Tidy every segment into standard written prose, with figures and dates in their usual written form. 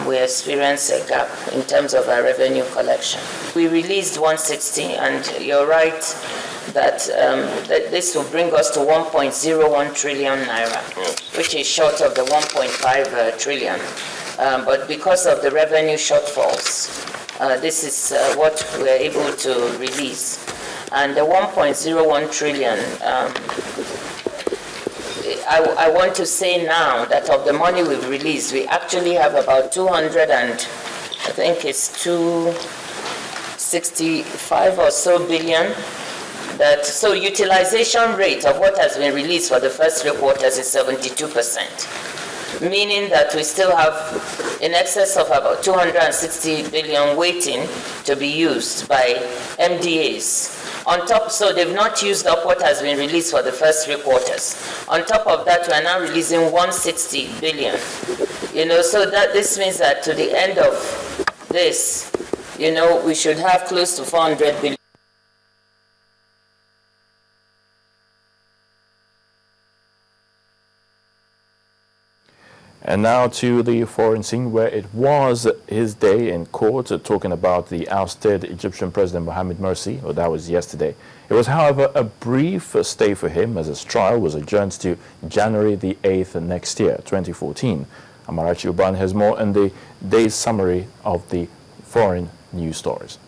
we experienced a gap in terms of our revenue collection. We released 160, and you're right that this will bring us to 1.01 trillion naira, which is short of the 1.5 trillion. But because of the revenue shortfalls, this is what we're able to release. And the 1.01 trillion, I want to say now that of the money we've released, we actually have about 265 or so billion. So utilization rate of what has been released for the first 3 quarters is 72%, meaning that we still have in excess of about 260 billion waiting to be used by MDAs. On top, so they've not used up what has been released for the first 3 quarters. On top of that, we are now releasing 160 billion. So that this means that to the end of this, we should have close to 400 billion. And now to the foreign scene, where it was his day in court, talking about the ousted Egyptian President Mohamed Morsi. Well, that was yesterday. It was, however, a brief stay for him, as his trial was adjourned to January the 8th next year, 2014. Amarachi Uban has more in the day's summary of the foreign news stories.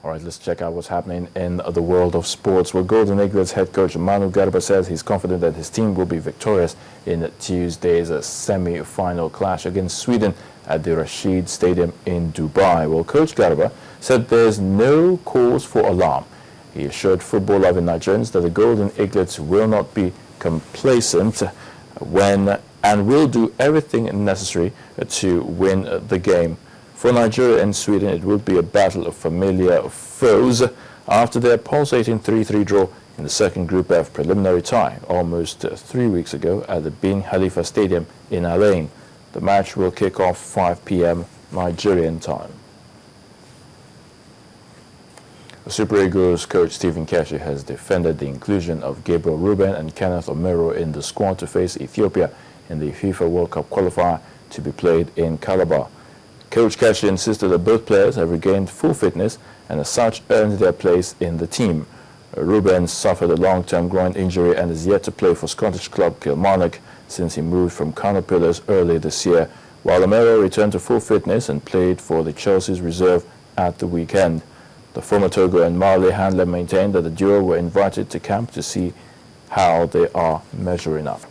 All right, let's check out what's happening in the world of sports. Well, Golden Eagles head coach Manu Garba says he's confident that his team will be victorious in Tuesday's semi-final clash against Sweden at the Rashid Stadium in Dubai. Well, Coach Garba said there's no cause for alarm. He assured football loving Nigerians that the Golden Eaglets will not be complacent and will do everything necessary to win the game. For Nigeria and Sweden, it will be a battle of familiar foes after their pulsating 3-3 draw in the second Group F preliminary tie almost 3 weeks ago at the Bin Khalifa Stadium in Al Ain. The match will kick off 5 p.m. Nigerian time. Super Eagles coach Stephen Keshi has defended the inclusion of Gabriel Ruben and Kenneth Omero in the squad to face Ethiopia in the FIFA World Cup qualifier to be played in Calabar. Coach Keshi insisted that both players have regained full fitness and as such earned their place in the team. Ruben suffered a long-term groin injury and is yet to play for Scottish club Kilmarnock since he moved from Kano Pillars early this year, while Omero returned to full fitness and played for the Chelsea's reserve at the weekend. The former Togo and Mali handler maintained that the duo were invited to camp to see how they are measuring up.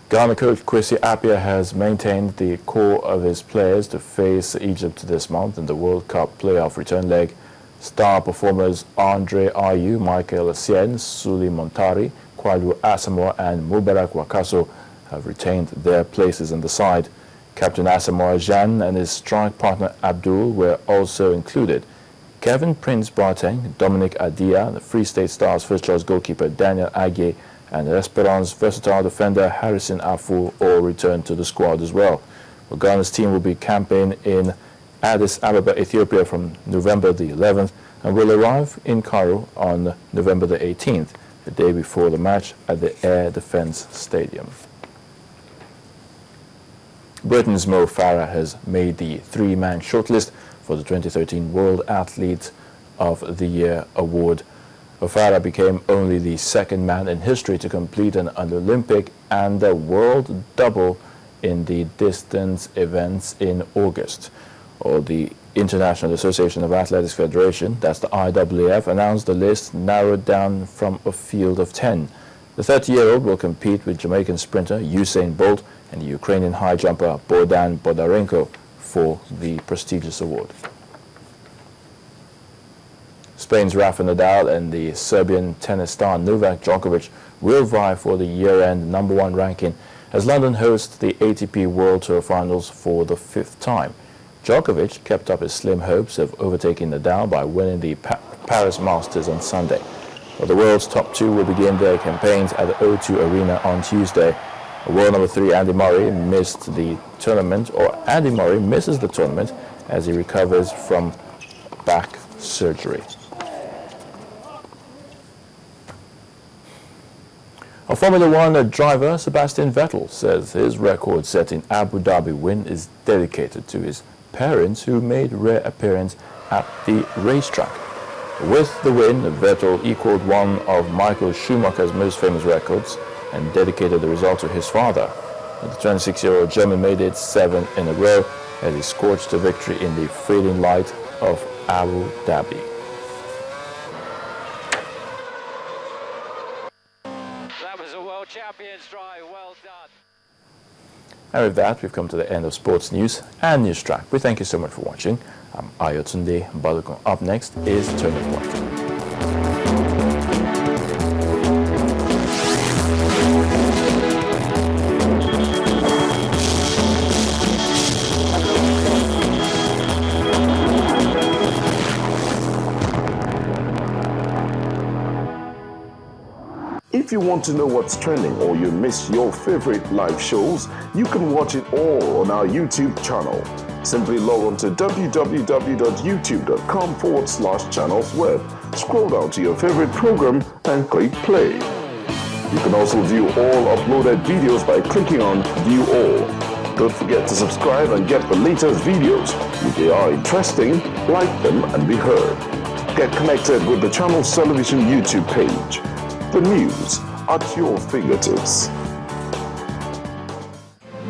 Ghana coach Kwesi Appiah has maintained the core of his players to face Egypt this month in the World Cup playoff return leg. Star performers Andre Ayew, Michael Essien, Suli Montari, Kwadwo Asamoah and Mubarak Wakaso have retained their places in the side. Captain Asamoah Jean and his strike partner Abdul were also included. Kevin Prince Boateng, Dominic Adia, the Free State Stars first-choice goalkeeper Daniel Agye, and Esperance versatile defender Harrison Afu all returned to the squad as well. Ghana's team will be camping in Addis Ababa, Ethiopia from November the 11th and will arrive in Cairo on November the 18th, the day before the match at the Air Defence Stadium. Britain's Mo Farah has made the three-man shortlist for the 2013 World Athlete of the Year award. Farah became only the second man in history to complete an Olympic and a world double in the distance events in August. Or the International Association of Athletics Federation, that's the IAAF, announced the list narrowed down from a field of 10. The 30-year-old will compete with Jamaican sprinter Usain Bolt and the Ukrainian high jumper Bogdan Bodarenko for the prestigious award. Spain's Rafa Nadal and the Serbian tennis star Novak Djokovic will vie for the year-end #1 ranking as London hosts the ATP World Tour Finals for the 5th time. Djokovic kept up his slim hopes of overtaking Nadal by winning the Paris Masters on Sunday. But the world's top two will begin their campaigns at the O2 Arena on Tuesday. World number 3 Andy Murray misses the tournament as he recovers from back surgery. A Formula One driver, Sebastian Vettel, says his record-setting Abu Dhabi win is dedicated to his parents who made rare appearance at the racetrack. With the win, Vettel equaled one of Michael Schumacher's most famous records and dedicated the result to his father. The 26-year-old German made it 7 in a row as he scorched a victory in the fading light of Abu Dhabi. That was a world champion's drive, well done. And with that, we've come to the end of sports news and News Track. We thank you so much for watching. I'm Ayotunde Balukon. Up next is Turning Point. If you want to know what's trending or you miss your favorite live shows, you can watch it all on our YouTube channel. Simply log on to www.youtube.com/channelsweb, scroll down to your favorite program and click play. You can also view all uploaded videos by clicking on View All. Don't forget to subscribe and get the latest videos. If they are interesting, like them and be heard. Get connected with the Channels Television YouTube page. The news at your fingertips.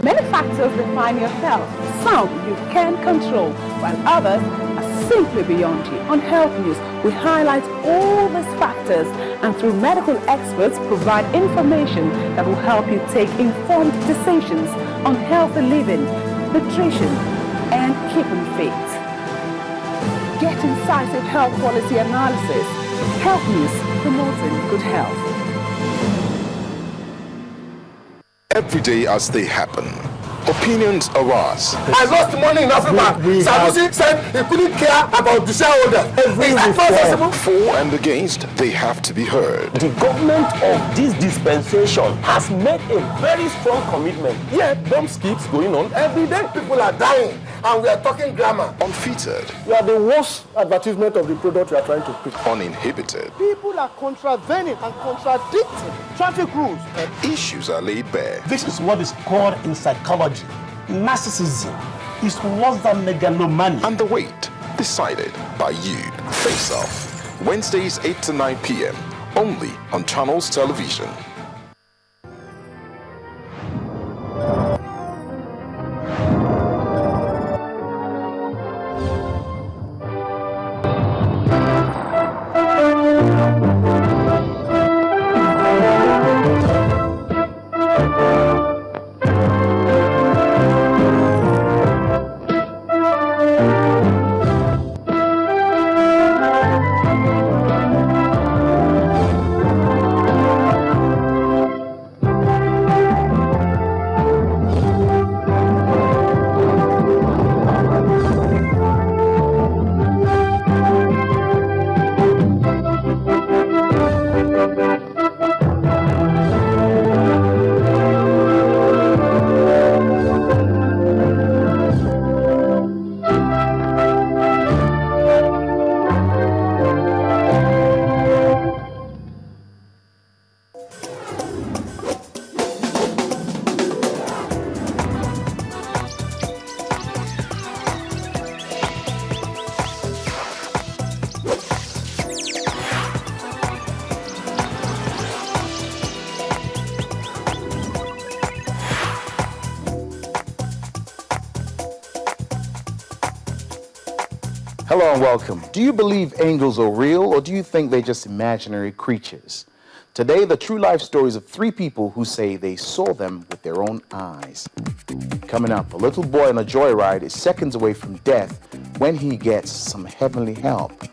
Many factors define your health. Some you can control, while others are simply beyond you. On Health News, we highlight all these factors and through medical experts provide information that will help you take informed decisions on healthy living, nutrition, and keeping fit. Get incisive health policy analysis. Health News, promoting good health. Every day as they happen, opinions arise. I lost money in Africa. Sanusi said he couldn't care about the shareholders. Is that possible? For and against, they have to be heard. The government of this dispensation has made a very strong commitment. Yet, bomb keeps going on every day. People are dying, and we are talking grammar. Unfiltered. You are the worst advertisement of the product you are trying to pitch. Uninhibited. People are contravening and contradicting traffic rules. And issues are laid bare. This is what is called in psychology narcissism. Is worse than megalomania. And the weight decided by you. Face Off. Wednesdays 8 to 9 p.m. only on Channels Television. Hello and welcome. Do you believe angels are real or do you think they're just imaginary creatures? Today, the true life stories of 3 people who say they saw them with their own eyes. Coming up, a little boy on a joyride is seconds away from death when he gets some heavenly help.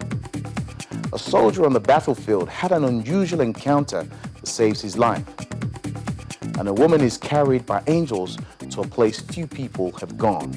A soldier on the battlefield had an unusual encounter that saves his life. and a woman is carried by angels to a place few people have gone.